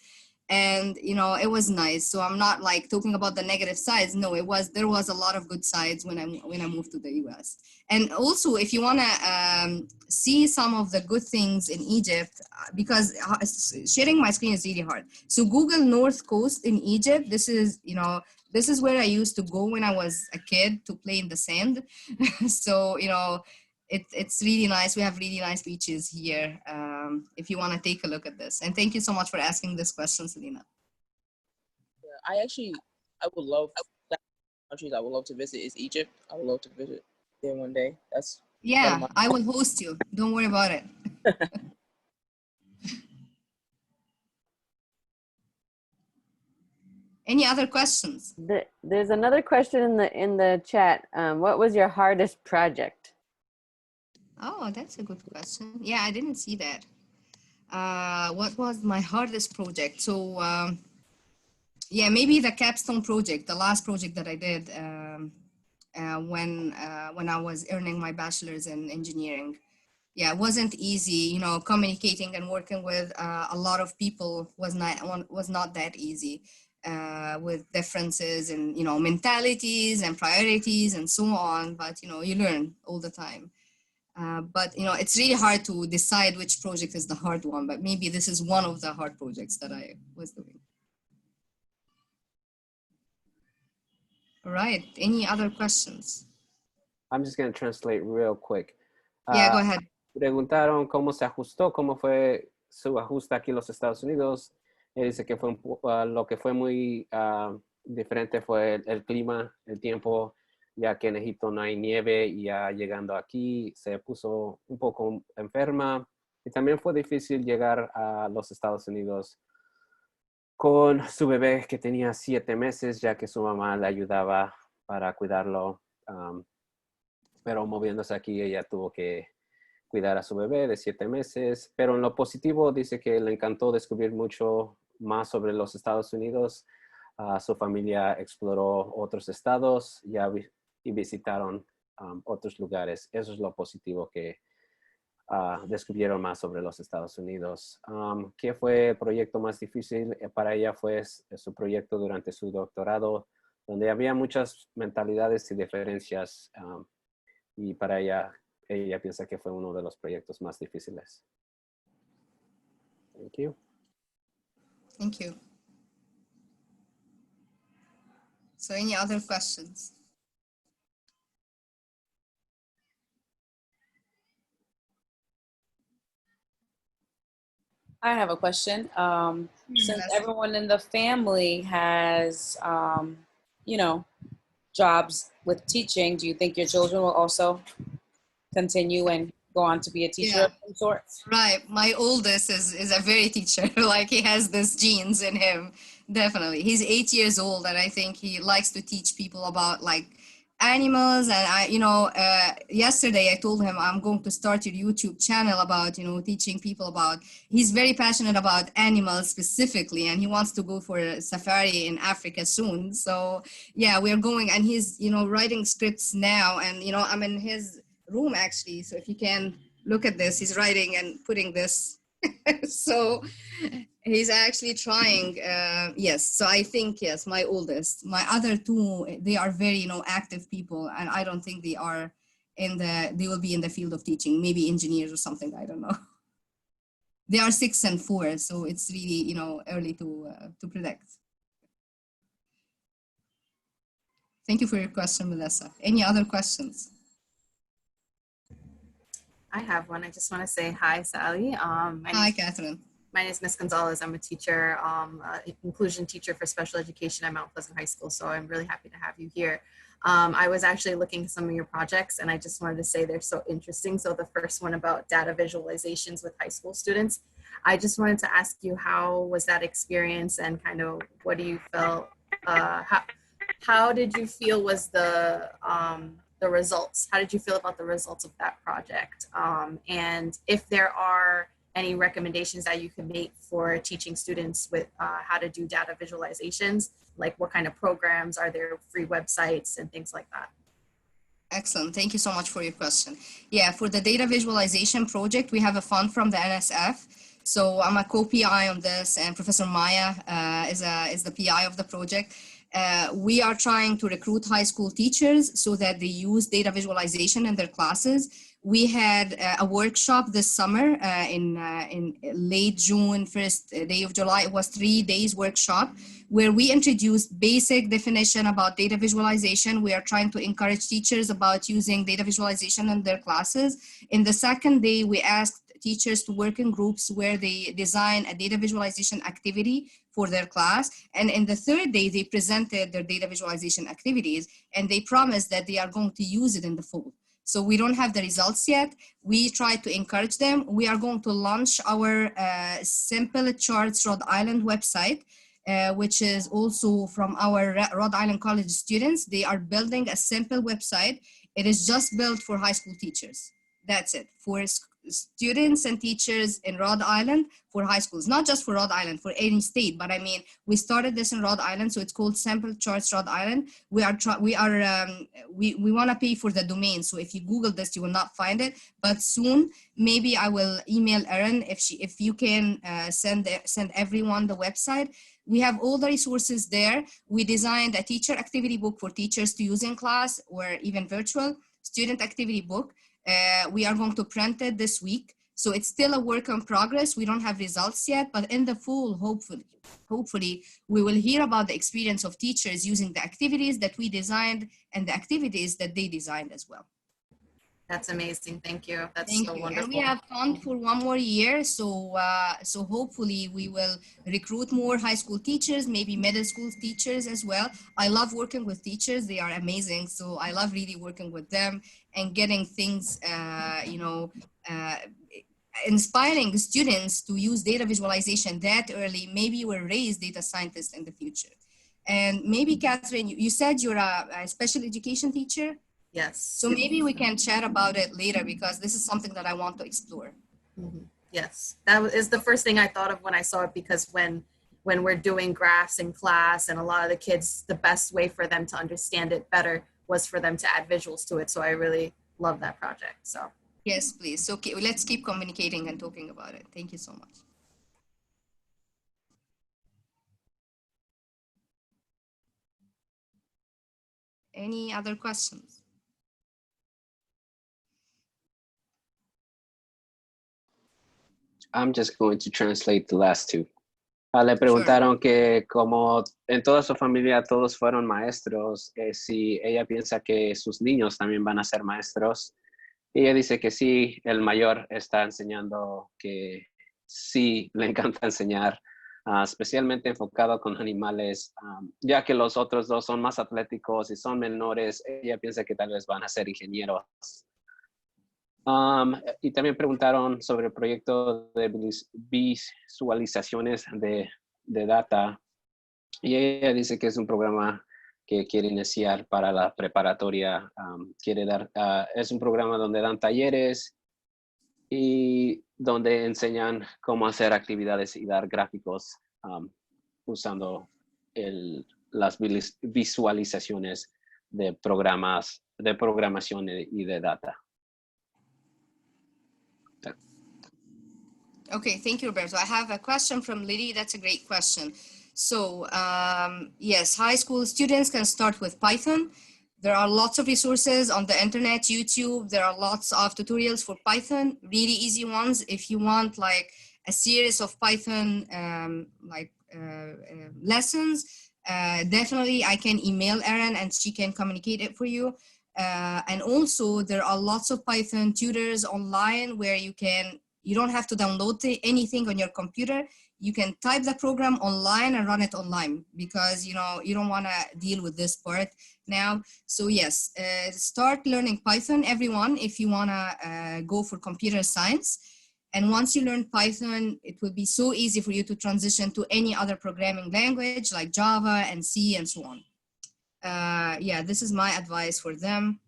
Speaker 2: And it was nice. So I'm not like talking about the negative sides. No, there was a lot of good sides when I moved to the US. And also, if you want to see some of the good things in Egypt, because sharing my screen is really hard. So Google North Coast in Egypt. This is where I used to go when I was a kid to play in the sand. So it's really nice. We have really nice beaches here. If you want to take a look at this. And thank you so much for asking this question, Selena.
Speaker 3: Yeah, I would love that countries I would love to visit is Egypt. I would love to visit there one day. That's
Speaker 2: I will host you. Don't worry about it. Any other questions?
Speaker 1: There's another question in the chat. What was your hardest project?
Speaker 2: Oh, that's a good question. Yeah, I didn't see that. What was my hardest project? So yeah, maybe the capstone project, the last project that I did when I was earning my bachelor's in engineering. Yeah, it wasn't easy. Communicating and working with a lot of people was not that easy, with differences and mentalities and priorities and so on. But you learn all the time. But it's really hard to decide which project is the hard one, but maybe this is one of the hard projects that I was doing. All right, any other questions?
Speaker 4: I'm just going to translate real quick.
Speaker 2: Yeah, go ahead.
Speaker 4: Preguntaron cómo se ajustó, cómo fue su ajuste aquí en los Estados Unidos. Él dice que lo que fue muy diferente fue el clima, el tiempo, ya que en Egipto no hay nieve y ya llegando aquí se puso un poco enferma. Y también fue difícil llegar a los Estados Unidos con su bebé que tenía 7 meses, ya que su mamá le ayudaba para cuidarlo. Pero moviéndose aquí ella tuvo que cuidar a su bebé de 7 meses. Pero en lo positivo dice que le encantó descubrir mucho más sobre los Estados Unidos. Su familia exploró otros estados y visitaron otros lugares. Eso es lo positivo, que descubrieron más sobre los Estados Unidos. ¿Qué fue el proyecto más difícil? Para ella fue su proyecto durante su doctorado, donde había muchas mentalidades y diferencias. Y para ella piensa que fue uno de los proyectos más difíciles. Thank you.
Speaker 2: Thank you. So any other questions?
Speaker 3: I have a question. Since everyone in the family has
Speaker 5: you know, jobs with teaching, do you think your children will also continue and go on to be a teacher of some sort?
Speaker 2: Right. My oldest is a very teacher. Like he has this genes in him. Definitely. He's 8 years old and I think he likes to teach people about like animals. And yesterday I told him I'm going to start your YouTube channel about, teaching people about, he's very passionate about animals specifically, and he wants to go for a safari in Africa soon. So yeah, we're going, and he's, writing scripts now, and, I'm in his room actually. So if you can look at this, he's writing and putting this. So he's actually trying. Yes. So I think, yes, my oldest, my other two, they are very, active people. And I don't think they will be in the field of teaching, maybe engineers or something. I don't know. They are 6 and 4. So it's really, early to predict. Thank you for your question, Melissa. Any other questions?
Speaker 6: I have one. I just want to say hi, Sally.
Speaker 2: Hi, Catherine.
Speaker 6: My name is Miss Gonzalez. I'm a teacher, inclusion teacher for special education at Mount Pleasant High School. So I'm really happy to have you here. I was actually looking at some of your projects and I just wanted to say they're so interesting. So the first one about data visualizations with high school students, I just wanted to ask you, how was that experience and kind of what do you feel, how did you feel was the results? How did you feel about the results of that project? And if there are any recommendations that you can make for teaching students with how to do data visualizations, like what kind of programs, are there free websites and things like that?
Speaker 2: Excellent. Thank you so much for your question. Yeah, for the data visualization project, we have a fund from the NSF. So I'm a co-PI on this, and Professor Maya is the PI of the project. We are trying to recruit high school teachers so that they use data visualization in their classes. We had a workshop this summer in late June, first day of July. It was 3 days workshop where we introduced basic definition about data visualization. We are trying to encourage teachers about using data visualization in their classes. In the second day, we asked teachers to work in groups where they design a data visualization activity for their class. And in the third day, they presented their data visualization activities and they promised that they are going to use it in the fall. So we don't have the results yet. We try to encourage them. We are going to launch our Simple Charts Rhode Island website, which is also from our Rhode Island College students. They are building a simple website. It is just built for high school teachers. That's it, for students and teachers in Rhode Island for high schools, not just for Rhode Island, for any state. But I mean, we started this in Rhode Island, so it's called Simple Charts Rhode Island. We want to pay for the domain, so if you Google this, you will not find it. But soon, maybe I will email Erin if you can send everyone the website. We have all the resources there. We designed a teacher activity book for teachers to use in class or even virtual, student activity book. We are going to print it this week. So it's still a work in progress. We don't have results yet, but in the fall, hopefully we will hear about the experience of teachers using the activities that we designed and the activities that they designed as well.
Speaker 6: That's amazing. Thank you. That's
Speaker 2: Thank
Speaker 6: so
Speaker 2: you.
Speaker 6: wonderful.
Speaker 2: And we have fund for 1 more year. So hopefully we will recruit more high school teachers, maybe middle school teachers as well. I love working with teachers. They are amazing. So I love really working with them and getting things, inspiring students to use data visualization that early. Maybe we'll raise data scientists in the future. And maybe Catherine, you said you're a special education teacher?
Speaker 6: Yes.
Speaker 2: So maybe we can chat about it later because this is something that I want to explore.
Speaker 6: Mm-hmm. Yes, that is the first thing I thought of when I saw it, because when we're doing graphs in class and a lot of the kids, the best way for them to understand it better was for them to add visuals to it. So I really love that project. So
Speaker 2: yes, please. So okay, let's keep communicating and talking about it. Thank you so much. Any other questions?
Speaker 4: I'm just going to translate the last two. Le preguntaron que como en toda su familia todos fueron maestros, si ella piensa que sus niños también van a ser maestros. Y ella dice que sí, el mayor está enseñando, que sí le encanta enseñar. especialmente enfocado con animales, ya que los otros dos son más atléticos y son menores. Ella piensa que tal vez van a ser ingenieros. Y también preguntaron sobre el proyecto de visualizaciones de data. Y ella dice que es un programa que quiere iniciar para la preparatoria. Quiere dar, es un programa donde dan talleres y donde enseñan cómo hacer actividades y dar gráficos usando las visualizaciones de programas de programación y de data.
Speaker 2: Okay, thank you, Roberto. I have a question from Liddy. That's a great question. So yes, high school students can start with Python. There are lots of resources on the internet, YouTube. There are lots of tutorials for Python, really easy ones. If you want like a series of Python lessons, definitely I can email Erin and she can communicate it for you. And also there are lots of Python tutors online where you don't have to download anything on your computer. You can type the program online and run it online because you don't want to deal with this part now. So yes, start learning Python, everyone, if you want to go for computer science. And once you learn Python, it will be so easy for you to transition to any other programming language like Java and C and so on. Yeah, this is my advice for them.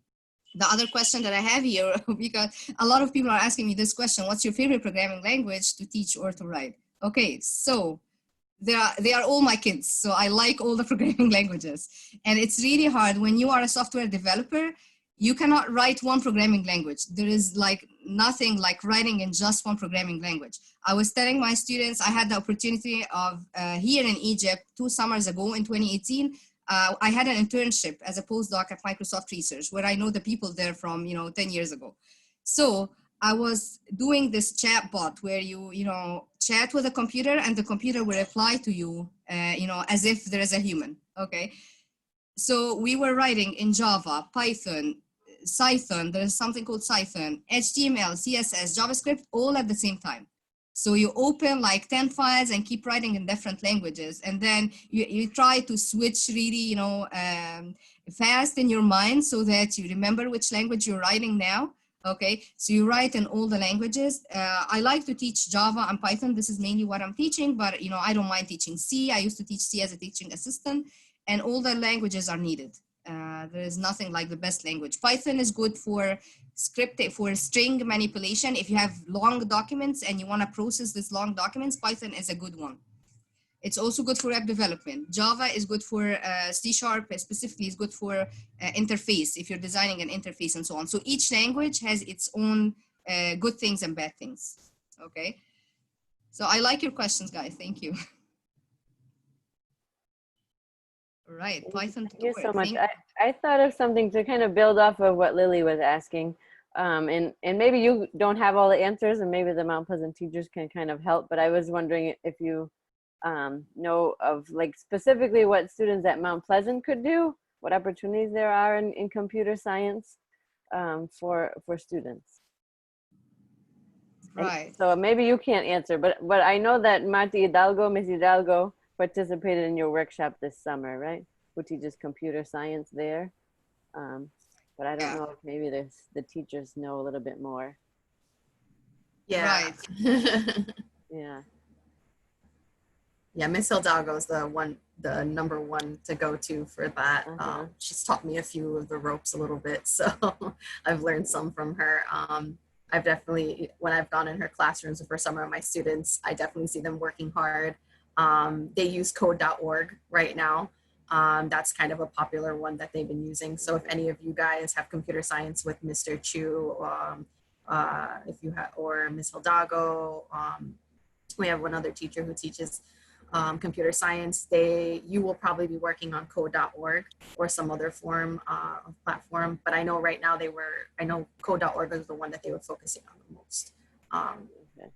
Speaker 2: The other question that I have here, because a lot of people are asking me this question, what's your favorite programming language to teach or to write? Okay, so they are all my kids. So I like all the programming languages. And it's really hard when you are a software developer, you cannot write one programming language. There is like nothing like writing in just one programming language. I was telling my students, I had the opportunity of here in Egypt 2 summers ago in 2018, I had an internship as a postdoc at Microsoft Research where I know the people there from 10 years ago. So I was doing this chat bot where you chat with a computer and the computer will reply to you, as if there is a human. Okay. So we were writing in Java, Python, Python, there is something called Python, HTML, CSS, JavaScript, all at the same time. So you open like 10 files and keep writing in different languages. And then you try to switch really, fast in your mind so that you remember which language you're writing now. Okay, so you write in all the languages. I like to teach Java and Python. This is mainly what I'm teaching, but I don't mind teaching C. I used to teach C as a teaching assistant, and all the languages are needed. There is nothing like the best language. Python is good for for string manipulation. If you have long documents and you want to process these long documents, Python is a good one. It's also good for web development. Java is good for C# specifically is good for interface, if you're designing an interface and so on. So each language has its own good things and bad things. Okay. So I like your questions, guys. Thank you. All right, Python.
Speaker 1: Thank you so much. I thought of something to kind of build off of what Lily was asking. And maybe you don't have all the answers and maybe the Mount Pleasant teachers can kind of help, but I was wondering if you know of like specifically what students at Mount Pleasant could do, what opportunities there are in computer science for students.
Speaker 2: Right.
Speaker 1: And so maybe you can't answer, but I know that Miss Hidalgo participated in your workshop this summer, right? Who teaches computer science there. But I don't know if maybe the teachers know a little bit more.
Speaker 6: Yeah.
Speaker 2: Right.
Speaker 1: Yeah.
Speaker 6: Yeah, Miss Hidalgo is the number one to go to for that. She's taught me a few of the ropes a little bit, so I've learned some from her. I've definitely, when I've gone in her classrooms for some of my students, I definitely see them working hard. They use code.org right now. That's kind of a popular one that they've been using. So if any of you guys have computer science with Mr. Chu, if you have, or Miss Hidalgo, we have one other teacher who teaches computer science. You will probably be working on code.org or some other form of platform. But I know right now I know code.org is the one that they were focusing on the most.
Speaker 1: Okay.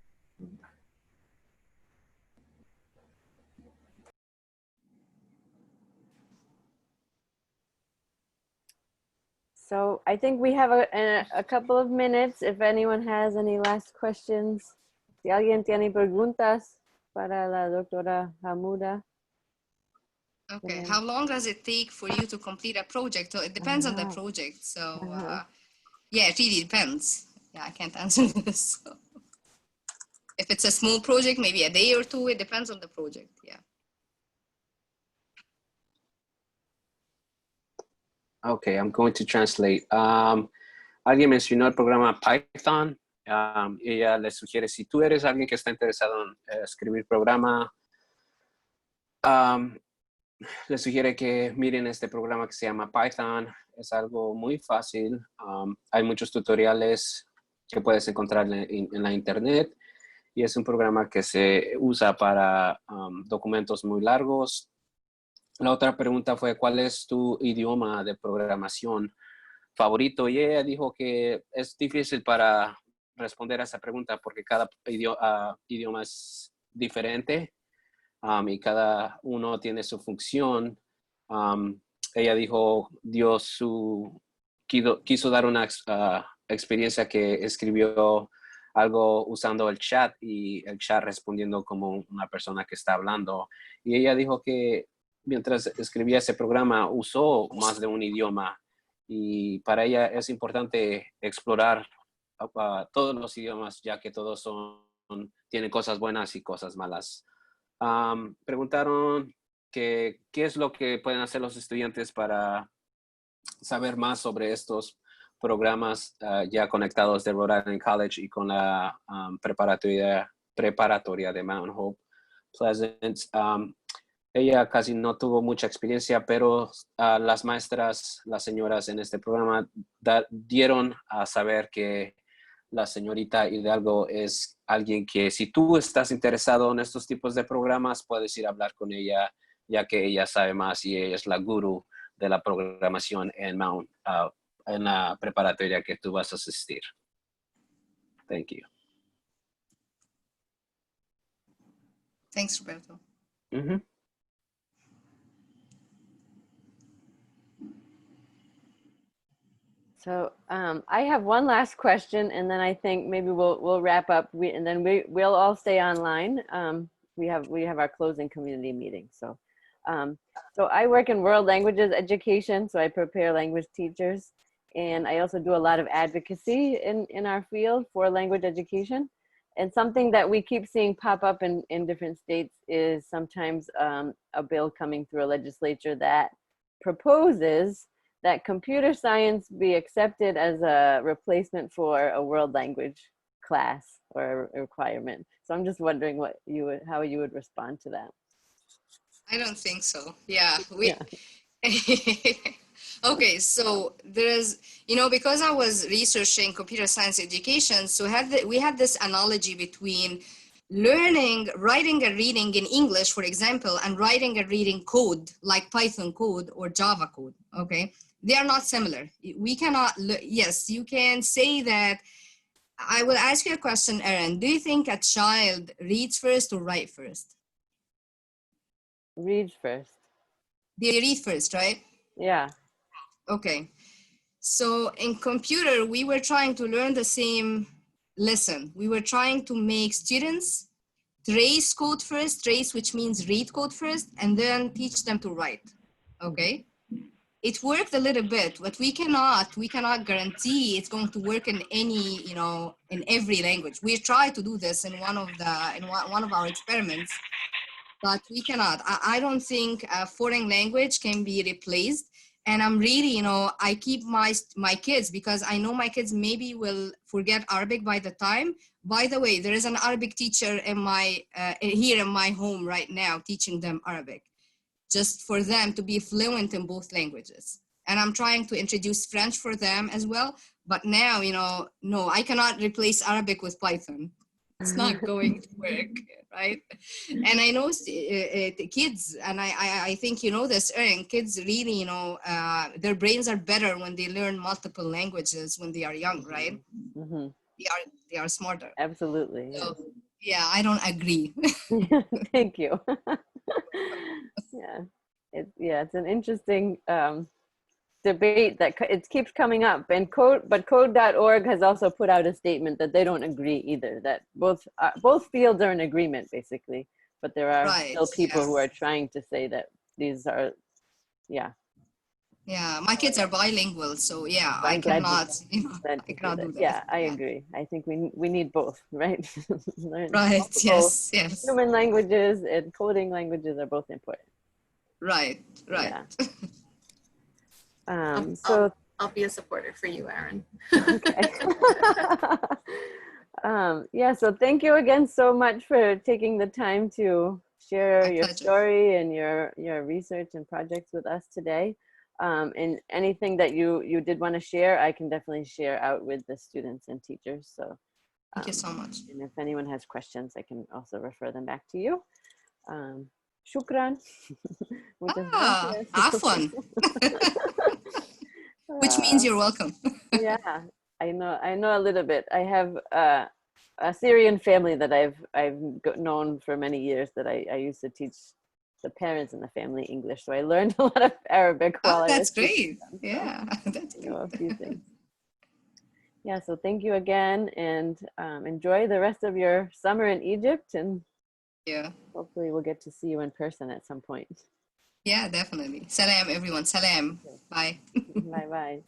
Speaker 1: So I think we have a couple of minutes if anyone has any last questions. Si alguien tiene preguntas, para la doctora Hamouda.
Speaker 2: Okay, how long does it take for you to complete a project? So it depends on the project. So yeah, it really depends. Yeah, I can't answer this. So, if it's a small project, maybe a day or two, it depends on the project, yeah.
Speaker 4: Okay, I'm going to translate. Alguien mencionó el programa Python. Ella le sugiere, si tú eres alguien que está interesado en escribir programa, le sugiere que miren este programa que se llama Python. Es algo muy fácil. Hay muchos tutoriales que puedes encontrar en la internet y es un programa que se usa para documentos muy largos. La otra pregunta fue, ¿cuál es tu idioma de programación favorito? Y ella dijo que es difícil para responder a esa pregunta porque cada idioma es diferente. Y cada uno tiene su función. Ella dijo, quiso dar una experiencia que escribió algo usando el chat y el chat respondiendo como una persona que está hablando. Y ella dijo que mientras escribía ese programa usó más de un idioma y para ella es importante explorar todos los idiomas ya que todos tienen cosas buenas y cosas malas. Preguntaron qué es lo que pueden hacer los estudiantes para saber más sobre estos programas ya conectados de Rhode Island College y con la preparatoria de Mount Hope Pleasant. Ella casi no tuvo mucha experiencia, pero las maestras, las señoras en este programa dieron a saber que la señorita Hidalgo es alguien que si tú estás interesado en estos tipos de programas, puedes ir a hablar con ella, ya que ella sabe más y ella es la gurú de la programación en la preparatoria que tú vas a asistir. Thank you.
Speaker 2: Thanks, Roberto.
Speaker 4: Mm-hmm.
Speaker 1: So I have one last question, and then I think maybe we'll wrap up. And then we'll all stay online. We have our closing community meeting. So so I work in world languages education. So I prepare language teachers, and I also do a lot of advocacy in our field for language education. And something that we keep seeing pop up in different states is sometimes a bill coming through a legislature that proposes that computer science be accepted as a replacement for a world language class or a requirement. So I'm just wondering how you would respond to that.
Speaker 2: I don't think so. Yeah. Okay, so there's, because I was researching computer science education, so we had this analogy between writing and reading in English, for example, and writing and reading code like Python code or Java code, okay? They are not similar. We cannot, yes, you can say that. I will ask you a question, Erin. Do you think a child reads first or write first?
Speaker 1: Read first.
Speaker 2: They read first, right?
Speaker 1: Yeah.
Speaker 2: Okay. So in computer, we were trying to learn the same lesson. We were trying to make students trace code first, trace, which means read code first, and then teach them to write, okay? It worked a little bit, but we cannot guarantee it's going to work in any, in every language. We tried to do this in one of our experiments, but we cannot. I don't think a foreign language can be replaced. And I'm really, I keep my kids, because I know my kids maybe will forget Arabic by the time. By the way, there is an Arabic teacher here in my home right now teaching them Arabic, just for them to be fluent in both languages. And I'm trying to introduce French for them as well. But now, no, I cannot replace Arabic with Python. It's not going to work, right? And I know the kids, and I think this, Erin, kids really, their brains are better when they learn multiple languages when they are young, right?
Speaker 1: Mm-hmm.
Speaker 2: They are smarter.
Speaker 1: Absolutely.
Speaker 2: So, yeah, I don't agree.
Speaker 1: Thank you. It's an interesting debate that it keeps coming up, and code.org has also put out a statement that they don't agree either, that both fields are in agreement basically, but there are
Speaker 2: Right,
Speaker 1: still people who
Speaker 2: yes.
Speaker 1: are trying to say that these are, yeah.
Speaker 2: Yeah, my kids are bilingual, so yeah, I
Speaker 1: I'm glad
Speaker 2: cannot,
Speaker 1: glad
Speaker 2: I
Speaker 1: to hear
Speaker 2: cannot
Speaker 1: that.
Speaker 2: do that.
Speaker 1: Yeah, I agree. I think we need both, right? Learn
Speaker 2: Right,
Speaker 1: multiple
Speaker 2: yes, yes.
Speaker 1: human languages and coding languages are both important.
Speaker 2: Right, right.
Speaker 1: Yeah.
Speaker 6: I'll,
Speaker 1: So
Speaker 6: I'll be a supporter for you, Erin.
Speaker 1: okay. Yeah, so thank you again so much for taking the time to share
Speaker 2: My
Speaker 1: your
Speaker 2: pleasure.
Speaker 1: story and your research and projects with us today. And anything that you did want to share, I can definitely share out with the students and teachers. So
Speaker 2: Thank you so much.
Speaker 1: and if anyone has questions, I can also refer them back to you. Shukran. Muchas gracias.
Speaker 2: Afwan. Which means you're welcome.
Speaker 1: Yeah, I know a little bit. I have a Syrian family that I've known for many years that I used to teach the parents in the family English. So I learned a lot of Arabic while I
Speaker 2: That's
Speaker 1: was teaching
Speaker 2: great.
Speaker 1: them. So
Speaker 2: Yeah, that's
Speaker 1: I know a
Speaker 2: great.
Speaker 1: few things. Yeah, so thank you again, and enjoy the rest of your summer in Egypt, and
Speaker 2: Yeah.
Speaker 1: hopefully we'll get to see you in person at some point.
Speaker 2: Yeah, definitely. Salam, everyone. Salam. Bye.
Speaker 1: Bye bye.